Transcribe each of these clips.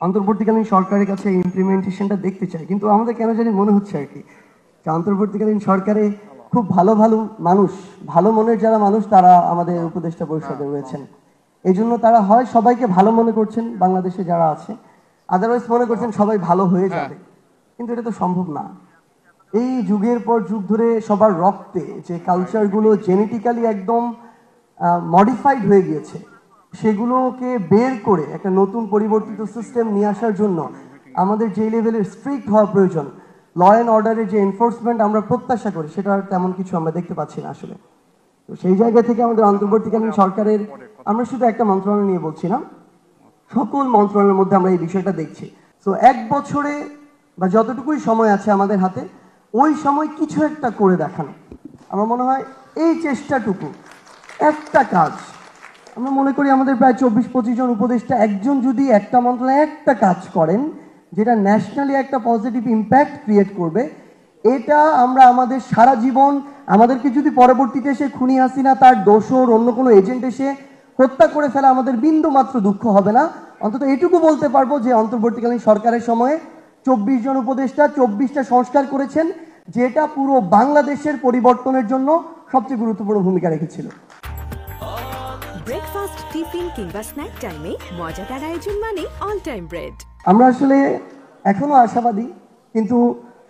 অন্তর্বর্তীকালীন সরকারের কাছে ইমপ্লিমেন্টেশনটা দেখতে চাই, কিন্তু আমাদের কেন জানি মনে হচ্ছে আর কি যে অন্তর্বর্তীকালীন সরকারে খুব ভালো ভালো মানুষ, ভালো মনের যারা মানুষ তারা আমাদের উপদেষ্টা পরিষদে রয়েছেন। এই জন্য তারা হয় সবাইকে ভালো মনে করছেন বাংলাদেশে যারা আছে, আদারওয়াইজ মনে করছেন সবাই ভালো হয়ে যাবে, কিন্তু এটা তো সম্ভব না। এই যুগের পর যুগ ধরে সবার রক্তে যে কালচারগুলো জেনেটিক্যালি একদম মডিফাইড হয়ে গিয়েছে, সেগুলোকে বের করে একটা নতুন পরিবর্তিত সিস্টেম নিয়ে আসার জন্য আমাদের যে লেভেলের স্ট্রিক্ট হওয়া প্রয়োজন, ল অ্যান্ড অর্ডারের যে এনফোর্সমেন্ট আমরা প্রত্যাশা করি, সেটা তেমন কিছু আমরা দেখতে পাচ্ছি না আসলে। তো সেই জায়গা থেকে আমাদের অন্তর্বর্তীকালীন সরকারের, আমরা শুধু একটা মন্ত্রণালয় নিয়ে বলছি না, সকল মন্ত্রণালয়ের মধ্যে আমরা এই বিষয়টা দেখছি। তো এক বছরে বা যতটুকুই সময় আছে আমাদের হাতে, ওই সময় কিছু একটা করে দেখানো, আমার মনে হয় এই চেষ্টাটুকু একটা কাজ, আমরা মনে করি আমাদের প্রায় 24-25 জন উপদেষ্টা, একজন যদি একটা মন্ত্রণালয়ে একটা কাজ করেন যেটা ন্যাশনালি একটা পজিটিভ ইম্প্যাক্ট ক্রিয়েট করবে, এটা আমরা আমাদের সারা জীবন, আমাদেরকে যদি পরবর্তীতে এসে খুনি হাসিনা তার দোসর অন্য কোনো এজেন্ট এসে হত্যা করে ফেলা, আমাদের বিন্দু মাত্র দুঃখ হবে না। অন্তত এটুকু বলতে পারবো যে অন্তর্বর্তীকালীন সরকারের সময়ে 24 জন উপদেষ্টা 24টা সংস্কার করেছেন, যেটা পুরো বাংলাদেশের পরিবর্তনের জন্য সবচেয়ে গুরুত্বপূর্ণ ভূমিকা রেখেছিল। ব্রেকফাস্ট, টিফিন কিংবা স্ন্যাক টাইমে মজাদার আয়োজন মানে অল টাইম ব্রেড। আমরা আসলে এখনো আশাবাদী, কিন্তু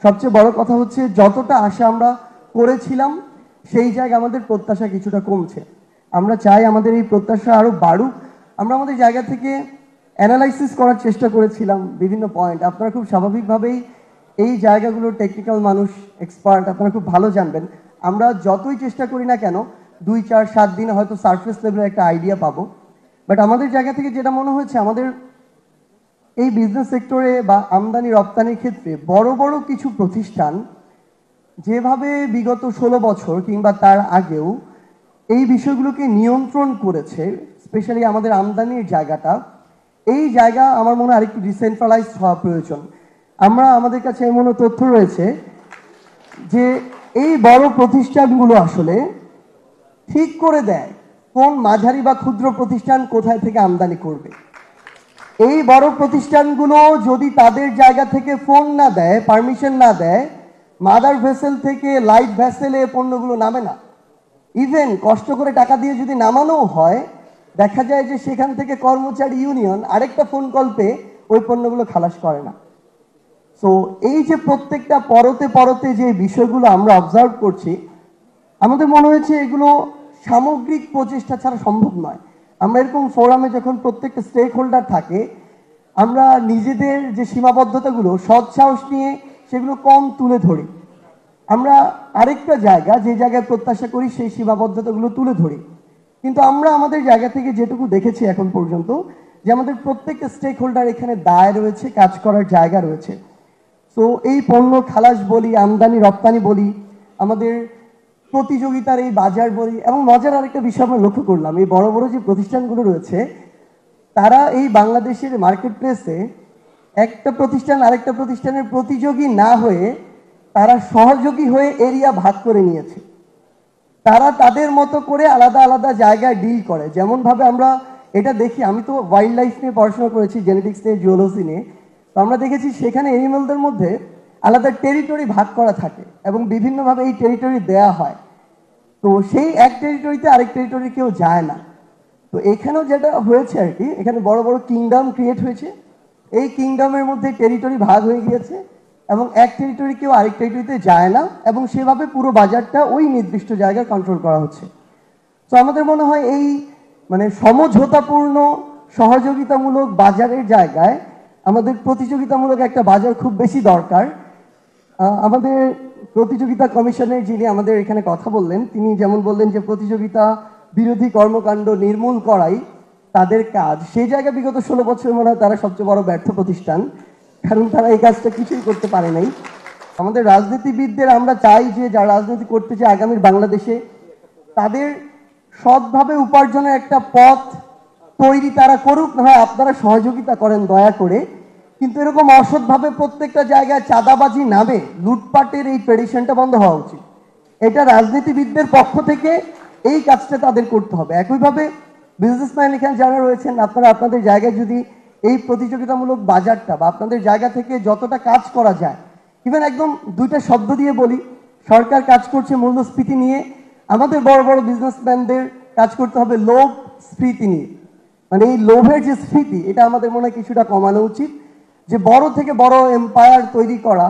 সবচেয়ে বড় কথা হচ্ছে যতটা আশা আমরা করেছিলাম সেই জায়গায় আমাদের প্রত্যাশা কিছুটা কমছে। আমরা চাই আমাদের এই প্রত্যাশা আরো বাড়ুক। আমরা আমাদের জায়গা থেকে অ্যানালাইসিস করার চেষ্টা করেছিলাম বিভিন্ন পয়েন্ট। আপনারা খুব স্বাভাবিকভাবেই এই জায়গাগুলোর টেকনিক্যাল মানুষ, এক্সপার্ট, আপনারা খুব ভালো জানবেন। আমরা যতই চেষ্টা করি না কেন 2-4-7 দিনে হয়তো সারফেস লেভেলের একটা আইডিয়া পাবো, বাট আমাদের জায়গা থেকে যেটা মনে হয়েছে, আমাদের এই বিজনেস সেক্টরে বা আমদানি রপ্তানির ক্ষেত্রে বড় বড় কিছু প্রতিষ্ঠান যেভাবে বিগত 16 বছর কিংবা তার আগেও এই বিষয়গুলোকে নিয়ন্ত্রণ করেছে, স্পেশালি আমাদের আমদানির জায়গাটা, এই জায়গা আমার মনে হয় আরেকটু ডিসেন্ট্রালাইজড হওয়া প্রয়োজন। আমাদের কাছে এমন তথ্য রয়েছে যে এই বড় প্রতিষ্ঠানগুলো আসলে ঠিক করে দেয় কোন মাঝারি বা ক্ষুদ্র প্রতিষ্ঠান কোথায় থেকে আমদানি করবে। এই বড় প্রতিষ্ঠানগুলো যদি তাদের জায়গা থেকে ফোন না দেয়, পারমিশন না দেয়, মাদার ভেসেল থেকে লাইট ভেসেলে পণ্যগুলো নামে না। ইভেন কষ্ট করে টাকা দিয়ে যদি নামানো হয়, দেখা যায় যে সেখান থেকে কর্মচারী ইউনিয়ন আরেকটা ফোন কল পেয়ে ওই পণ্যগুলো খালাস করে না। সো এই যে প্রত্যেকটা পরতে পরতে যে বিষয়গুলো আমরা অবজার্ভ করছি, আমাদের মনে হয়েছে এগুলো সামগ্রিক প্রচেষ্টা ছাড়া সম্ভব নয়। আমরা এরকম ফোরামে যখন প্রত্যেকটা স্টেক হোল্ডার থাকে, আমরা নিজেদের যে সীমাবদ্ধতাগুলো সৎসাহস নিয়ে সেগুলো কম তুলে ধরি। আমরা আরেকটা জায়গা, যে জায়গায় প্রত্যাশা করি সেই সীমাবদ্ধতাগুলো তুলে ধরি। কিন্তু আমরা আমাদের জায়গা থেকে যেটুকু দেখেছি এখন পর্যন্ত, যে আমাদের প্রত্যেকটা স্টেক হোল্ডার এখানে দায় রয়েছে, কাজ করার জায়গা রয়েছে। সো এই পণ্য খালাস বলি, আমদানি রপ্তানি বলি, আমাদের প্রতিযোগিতার এই বাজার বলি, এবং মজার আরেকটা বিষয় আমরা লক্ষ্য করলাম, এই বড় বড় যে প্রতিষ্ঠানগুলো রয়েছে তারা এই বাংলাদেশের মার্কেট প্লেসে একটা প্রতিষ্ঠান আরেকটা প্রতিষ্ঠানের প্রতিযোগী না হয়ে তারা সহযোগী হয়ে এরিয়া ভাগ করে নিয়েছে। তারা তাদের মতো করে আলাদা আলাদা জায়গায় ডিল করে। যেমনভাবে আমরা এটা দেখি, আমি তো ওয়াইল্ড লাইফ নিয়ে পড়াশোনা করেছি, জেনেটিক্স নিয়ে, জিওলজি নিয়ে, তো আমরা দেখেছি সেখানে এনিম্যালদের মধ্যে আলাদা টেরিটরি ভাগ করা থাকে এবং বিভিন্নভাবে এই টেরিটরি দেয়া হয়। তো সেই এক টেরিটরিতে আরেক টেরিটরি কেউ যায় না। তো এখানেও যেটা হয়েছে আর কি, এখানে বড় বড় কিংডম ক্রিয়েট হয়েছে। এই কিংডমের মধ্যে টেরিটরি ভাগ হয়ে গিয়েছে এবং এক টেরিটরি কেউ আরেক টেরিটরিতে যায় না, এবং সেভাবে পুরো বাজারটা ওই নির্দিষ্ট জায়গায় কন্ট্রোল করা হচ্ছে। তো আমাদের মনে হয় এই মানে সমঝোতাপূর্ণ সহযোগিতামূলক বাজারের জায়গায় আমাদের প্রতিযোগিতামূলক একটা বাজার খুব বেশি দরকার। আমাদের প্রতিযোগিতা কমিশনের যিনি আমাদের এখানে কথা বললেন, তিনি যেমন বললেন যে প্রতিযোগিতা বিরোধী কর্মকাণ্ড নির্মূল করাই তাদের কাজ। সেই জায়গায় বিগত 16 বছর মনে হয় তারা সবচেয়ে বড় ব্যর্থ প্রতিষ্ঠান, কারণ তারা এই কাজটা কিছুই করতে পারে নাই। আমাদের রাজনীতিবিদদের আমরা চাই যে যারা রাজনীতি করতে চায় আগামীর বাংলাদেশে, তাদের সৎভাবে উপার্জনের একটা পথ তৈরি তারা করুক, না হয় আপনারা সহযোগিতা করেন দয়া করে। কিন্তু এরকম অসৎভাবে প্রত্যেকটা জায়গায় চাঁদাবাজি নামে লুটপাটের এই ট্রেডিশনটা বন্ধ হওয়া উচিত। এটা রাজনীতিবিদদের পক্ষ থেকে এই কাজটা তাদের করতে হবে। একইভাবে বিজনেসম্যান এখানে যারা রয়েছেন, আপনারা আপনাদের জায়গায় যদি এই প্রতিযোগিতামূলক বাজারটা বা আপনাদের জায়গা থেকে যতটা কাজ করা যায়, ইভেন একদম দুইটা শব্দ দিয়ে বলি, সরকার কাজ করছে মূল্যস্ফীতি নিয়ে, আমাদের বড় বড় বিজনেসম্যানদের কাজ করতে হবে লোভ স্ফীতি নিয়ে। মানে এই লোভের যে স্ফীতি, এটা আমাদের মনে হয় কিছুটা কমানো উচিত। যে বড় থেকে বড় এম্পায়ার তৈরি করা,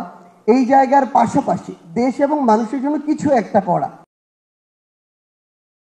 এই জায়গার পাশাপাশি দেশ এবং মানুষের জন্য কিছু একটা করা,